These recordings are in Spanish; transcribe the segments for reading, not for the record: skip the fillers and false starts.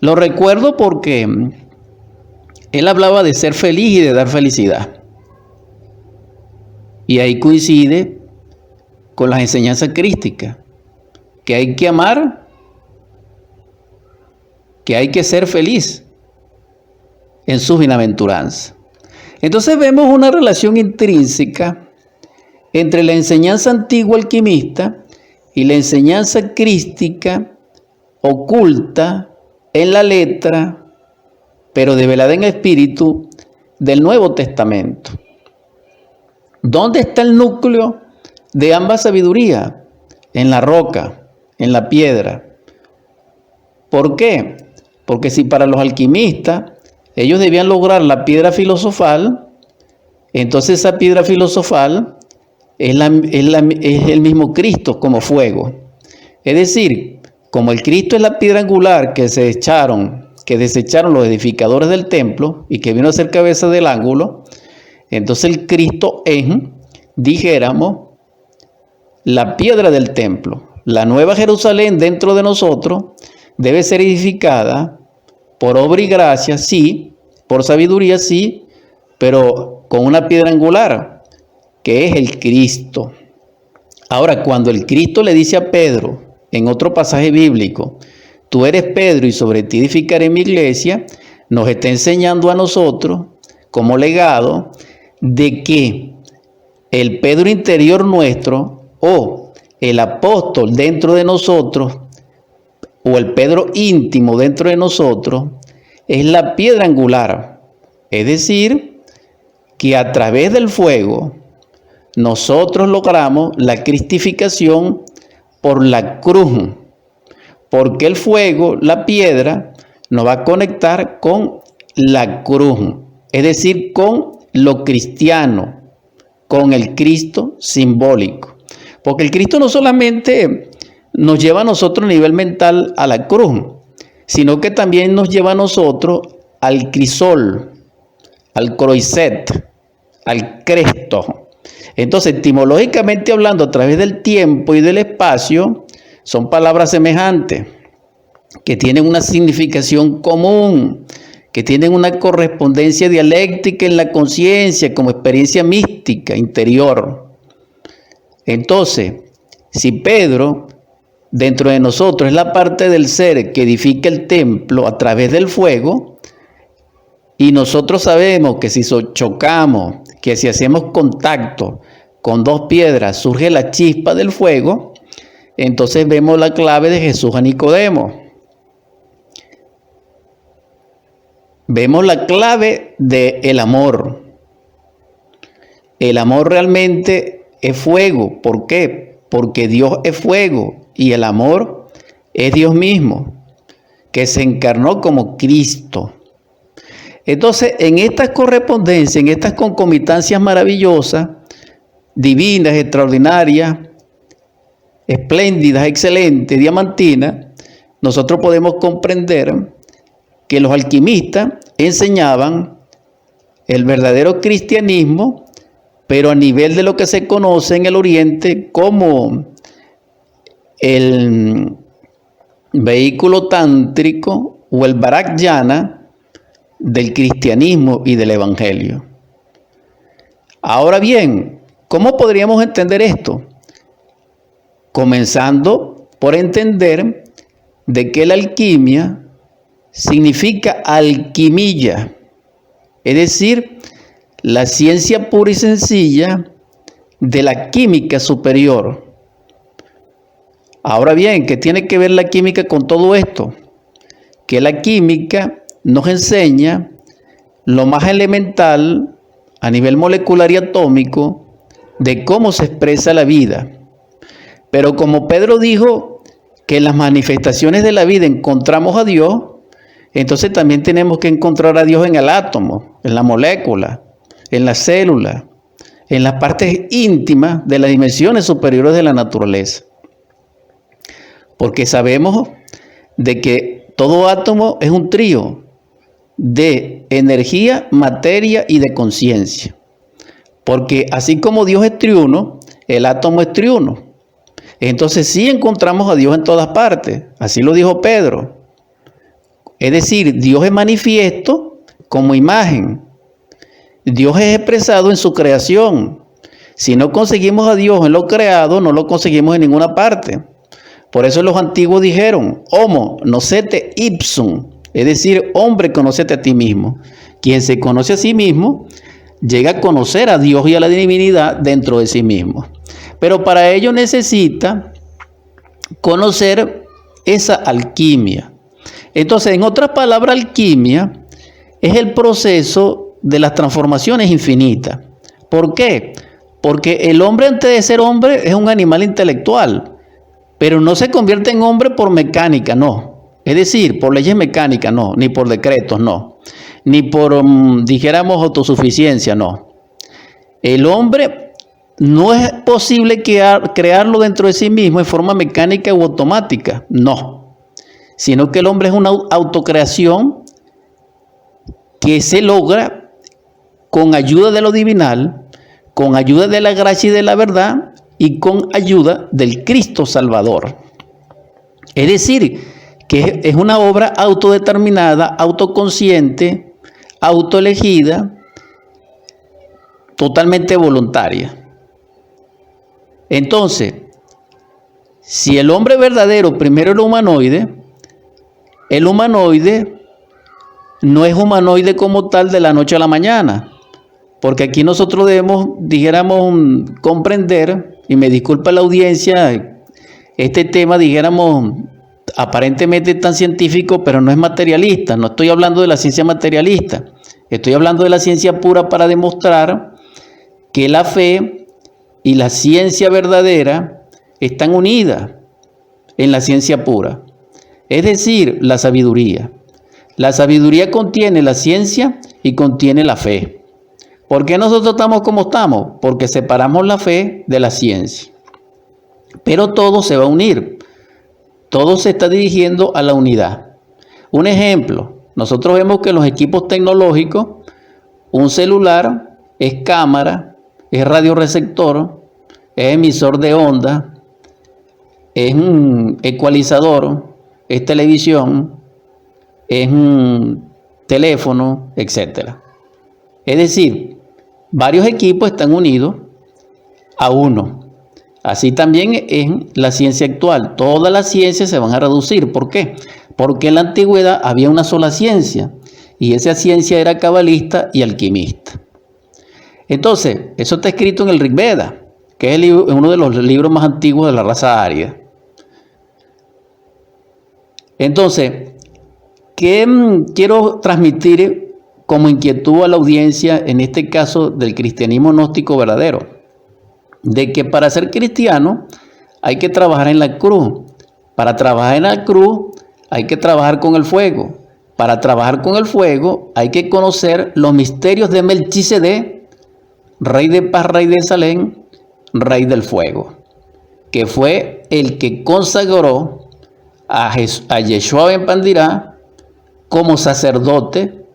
Lo recuerdo porque él hablaba de ser feliz y de dar felicidad. Y ahí coincide con las enseñanzas crísticas, que hay que amar, que hay que ser feliz en sus bienaventuranzas. Entonces vemos una relación intrínseca entre la enseñanza antigua alquimista y la enseñanza crística oculta en la letra, pero develada en espíritu, del Nuevo Testamento. ¿Dónde está el núcleo de ambas sabidurías? En la roca, en la piedra. ¿Por qué? Porque si para los alquimistas ellos debían lograr la piedra filosofal, entonces esa piedra filosofal es el mismo Cristo como fuego. Es decir, como el Cristo es la piedra angular que desecharon los edificadores del templo y que vino a ser cabeza del ángulo, entonces el Cristo es, dijéramos, la piedra del templo. La nueva Jerusalén dentro de nosotros debe ser edificada por obra y gracia, sí, por sabiduría, sí, pero con una piedra angular, que es el Cristo. Ahora, cuando el Cristo le dice a Pedro, en otro pasaje bíblico, tú eres Pedro y sobre ti edificaré mi iglesia, nos está enseñando a nosotros, como legado, de que el Pedro interior nuestro, o el apóstol dentro de nosotros, o el Pedro íntimo dentro de nosotros, es la piedra angular. Es decir, que a través del fuego, nosotros logramos la cristificación por la cruz, porque el fuego, la piedra, nos va a conectar con la cruz, es decir, con lo cristiano, con el Cristo simbólico. Porque el Cristo no solamente nos lleva a nosotros a nivel mental a la cruz, sino que también nos lleva a nosotros al crisol, al croiset, al Cristo. Entonces, etimológicamente hablando, a través del tiempo y del espacio, son palabras semejantes, que tienen una significación común, que tienen una correspondencia dialéctica en la conciencia como experiencia mística interior. Entonces, si Pedro, dentro de nosotros, es la parte del ser que edifica el templo a través del fuego, y nosotros sabemos que si chocamos, que si hacemos contacto con dos piedras surge la chispa del fuego, entonces vemos la clave de Jesús a Nicodemo. Vemos la clave del amor. El amor realmente es fuego. ¿Por qué? Porque Dios es fuego y el amor es Dios mismo, que se encarnó como Cristo. Entonces, en estas correspondencias, en estas concomitancias maravillosas, divinas, extraordinarias, espléndidas, excelentes, diamantinas, nosotros podemos comprender que los alquimistas enseñaban el verdadero cristianismo, pero a nivel de lo que se conoce en el Oriente como el vehículo tántrico o el Vajrayana del cristianismo y del evangelio. Ahora bien, ¿cómo podríamos entender esto? Comenzando por entender de que la alquimia significa alquimilla, es decir, la ciencia pura y sencilla de la química superior. Ahora bien, ¿qué tiene que ver la química con todo esto? Que la química nos enseña lo más elemental a nivel molecular y atómico de cómo se expresa la vida. Pero como Pedro dijo que en las manifestaciones de la vida encontramos a Dios, entonces también tenemos que encontrar a Dios en el átomo, en la molécula, en la célula, en las partes íntimas de las dimensiones superiores de la naturaleza. Porque sabemos de que todo átomo es un trío de energía, materia y de conciencia. Porque así como Dios es triuno, el átomo es triuno. Entonces sí encontramos a Dios en todas partes. Así lo dijo Pedro. Es decir, Dios es manifiesto como imagen. Dios es expresado en su creación. Si no conseguimos a Dios en lo creado, no lo conseguimos en ninguna parte. Por eso los antiguos dijeron, Homo, nocete ipsum, es decir, hombre, conócete a ti mismo. Quien se conoce a sí mismo, llega a conocer a Dios y a la divinidad dentro de sí mismo. Pero para ello necesita conocer esa alquimia. Entonces, en otras palabras, alquimia es el proceso de las transformaciones infinitas. ¿Por qué? Porque el hombre, antes de ser hombre, es un animal intelectual, pero no se convierte en hombre por mecánica, no. Es decir, por leyes mecánicas, no, ni por decretos, no, ni por, dijéramos, autosuficiencia, no. El hombre no es posible crearlo dentro de sí mismo en forma mecánica u automática, no, sino que el hombre es una autocreación que se logra con ayuda de lo divinal, con ayuda de la gracia y de la verdad y con ayuda del Cristo Salvador. Es decir, que es una obra autodeterminada, autoconsciente, autoelegida, totalmente voluntaria. Entonces, si el hombre verdadero primero era el humanoide no es humanoide como tal de la noche a la mañana, porque aquí nosotros debemos, dijéramos, comprender, y me disculpa la audiencia, este tema, dijéramos, aparentemente tan científico, pero no es materialista. No estoy hablando de la ciencia materialista, estoy hablando de la ciencia pura para demostrar que la fe y la ciencia verdadera están unidas en la ciencia pura, es decir, la sabiduría. La sabiduría contiene la ciencia y contiene la fe. ¿Por qué nosotros estamos como estamos? Porque separamos la fe de la ciencia. Pero todo se va a unir. Todo se está dirigiendo a la unidad. Un ejemplo, nosotros vemos que los equipos tecnológicos, un celular es cámara, es radioreceptor, es emisor de onda, es un ecualizador, es televisión, es un teléfono, etc. Es decir, varios equipos están unidos a uno. Así también en la ciencia actual. Todas las ciencias se van a reducir. ¿Por qué? Porque en la antigüedad había una sola ciencia y esa ciencia era cabalista y alquimista. Entonces, eso está escrito en el Rig Veda, que es uno de los libros más antiguos de la raza aria. Entonces, ¿qué quiero transmitir como inquietud a la audiencia, en este caso del cristianismo gnóstico verdadero? De que para ser cristiano hay que trabajar en la cruz. Para trabajar en la cruz hay que trabajar con el fuego. Para trabajar con el fuego hay que conocer los misterios de Melquisedec, rey de paz, rey de Salem, rey del fuego, que fue el que consagró a Yeshua ben Pandirá como sacerdote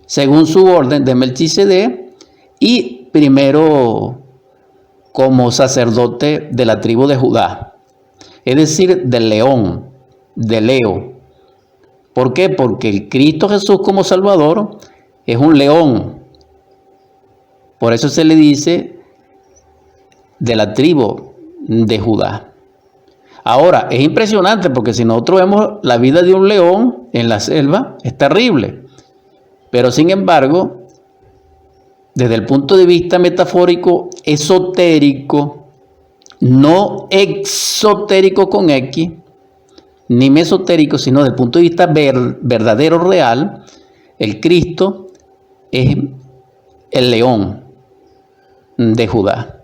según su orden de Melquisedec y primero como sacerdote de la tribu de Judá, es decir, del león, de Leo. ¿Por qué? Porque el Cristo Jesús como Salvador es un león. Por eso se le dice de la tribu de Judá. Ahora, es impresionante porque si nosotros vemos la vida de un león en la selva, es terrible. Pero sin embargo, desde el punto de vista metafórico, esotérico, no exotérico con X, ni mesotérico, sino desde el punto de vista verdadero, real, el Cristo es el león de Judá.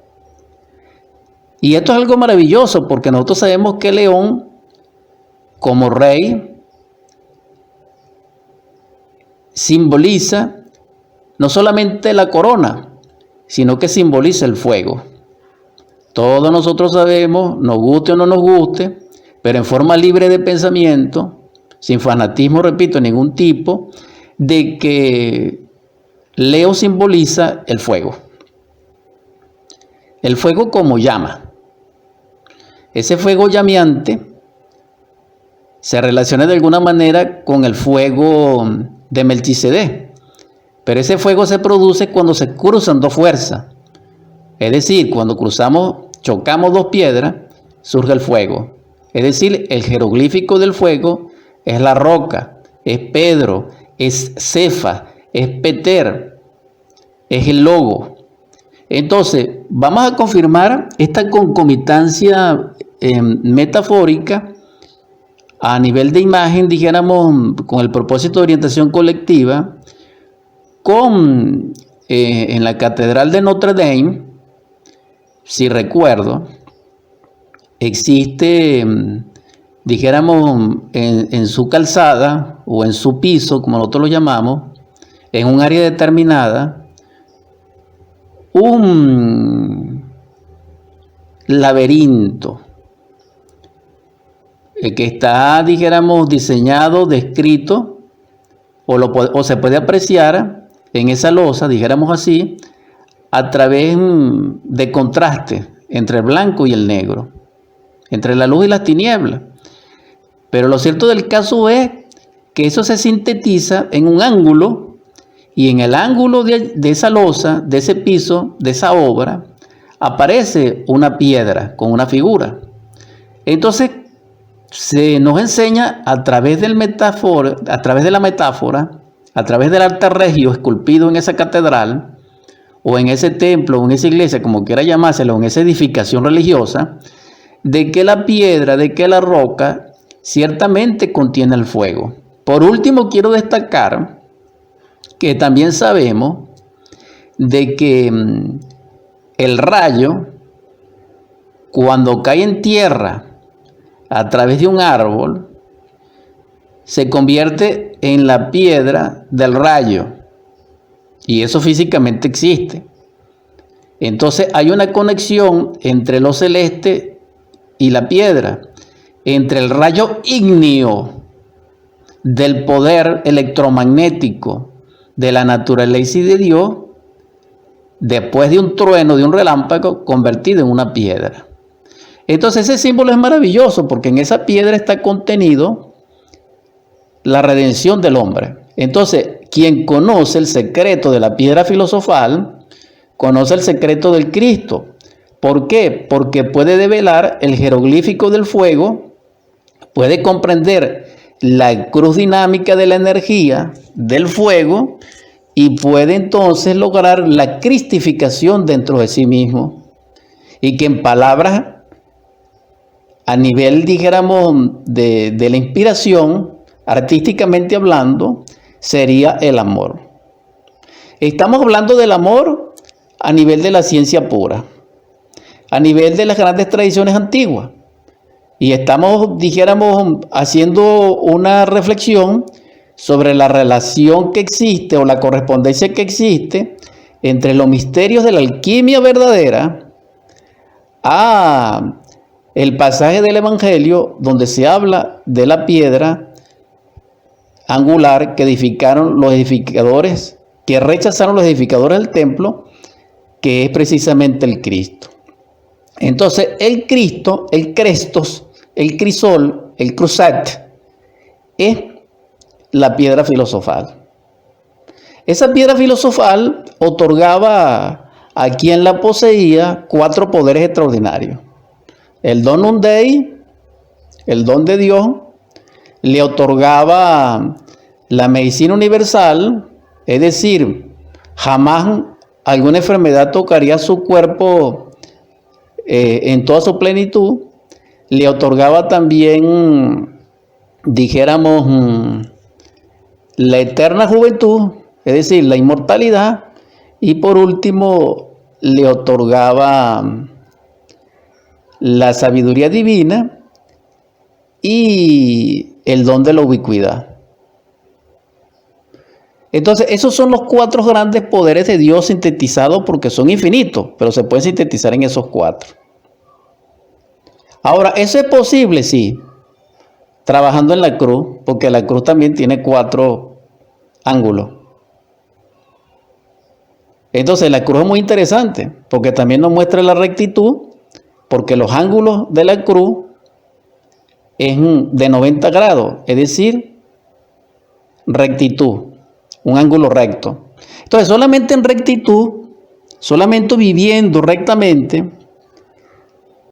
Y esto es algo maravilloso porque nosotros sabemos que el león, como rey, simboliza no solamente la corona, sino que simboliza el fuego. Todos nosotros sabemos, nos guste o no nos guste, pero en forma libre de pensamiento, sin fanatismo, repito, ningún tipo, de que Leo simboliza el fuego. El fuego como llama. Ese fuego llameante se relaciona de alguna manera con el fuego de Melquisedec. Pero ese fuego se produce cuando se cruzan dos fuerzas. Es decir, cuando chocamos dos piedras, surge el fuego. Es decir, el jeroglífico del fuego es la roca, es Pedro, es Cefa, es Peter, es el logo. Entonces, vamos a confirmar esta concomitancia metafórica a nivel de imagen, dijéramos, con el propósito de orientación colectiva, en la Catedral de Notre Dame, si recuerdo, existe, dijéramos, en su calzada o en su piso, como nosotros lo llamamos, en un área determinada, un laberinto que está, dijéramos, diseñado, descrito, o se puede apreciar en esa losa, dijéramos así, a través de contraste entre el blanco y el negro, entre la luz y las tinieblas. Pero lo cierto del caso es que eso se sintetiza en un ángulo, y en el ángulo de esa losa, de ese piso, de esa obra, aparece una piedra con una figura. Entonces se nos enseña a través de la metáfora, a través del arte regio esculpido en esa catedral, o en ese templo, o en esa iglesia, como quiera llamárselo, o en esa edificación religiosa, de que la piedra, de que la roca, ciertamente contiene el fuego. Por último, quiero destacar que también sabemos de que el rayo, cuando cae en tierra a través de un árbol, se convierte en la piedra del rayo, y eso físicamente existe. Entonces hay una conexión entre lo celeste y la piedra, entre el rayo ígneo del poder electromagnético de la naturaleza y de Dios, después de un trueno, de un relámpago, convertido en una piedra. Entonces ese símbolo es maravilloso, porque en esa piedra está contenido la redención del hombre. Entonces, quien conoce el secreto de la piedra filosofal, conoce el secreto del Cristo. ¿Por qué? Porque puede develar el jeroglífico del fuego, puede comprender la cruz dinámica de la energía del fuego, y puede entonces lograr la cristificación dentro de sí mismo. Y que en palabras, a nivel, dijéramos, de la inspiración, artísticamente hablando, sería el amor. Estamos hablando del amor a nivel de la ciencia pura, a nivel de las grandes tradiciones antiguas. Y estamos, dijéramos, haciendo una reflexión sobre la relación que existe, o la correspondencia que existe entre los misterios de la alquimia verdadera a el pasaje del Evangelio donde se habla de la piedra angular que rechazaron los edificadores del templo, que es precisamente el Cristo. Entonces el Cristo, el Crestos, el crisol, el crusat, es la piedra filosofal. Esa piedra filosofal otorgaba a quien la poseía 4 poderes extraordinarios. El donum Dei, el don de Dios, le otorgaba la medicina universal, es decir, jamás alguna enfermedad tocaría su cuerpo en toda su plenitud. Le otorgaba también, dijéramos, la eterna juventud, es decir, la inmortalidad, y por último le otorgaba la sabiduría divina y el don de la ubicuidad. Entonces, esos son los 4 grandes poderes de Dios sintetizados, porque son infinitos, pero se pueden sintetizar en esos 4. Ahora, ¿eso es posible? Sí, trabajando en la cruz, porque la cruz también tiene 4 ángulos. Entonces, la cruz es muy interesante, porque también nos muestra la rectitud, porque los ángulos de la cruz es de 90 grados, es decir, rectitud, un ángulo recto. Entonces, solamente en rectitud, solamente viviendo rectamente,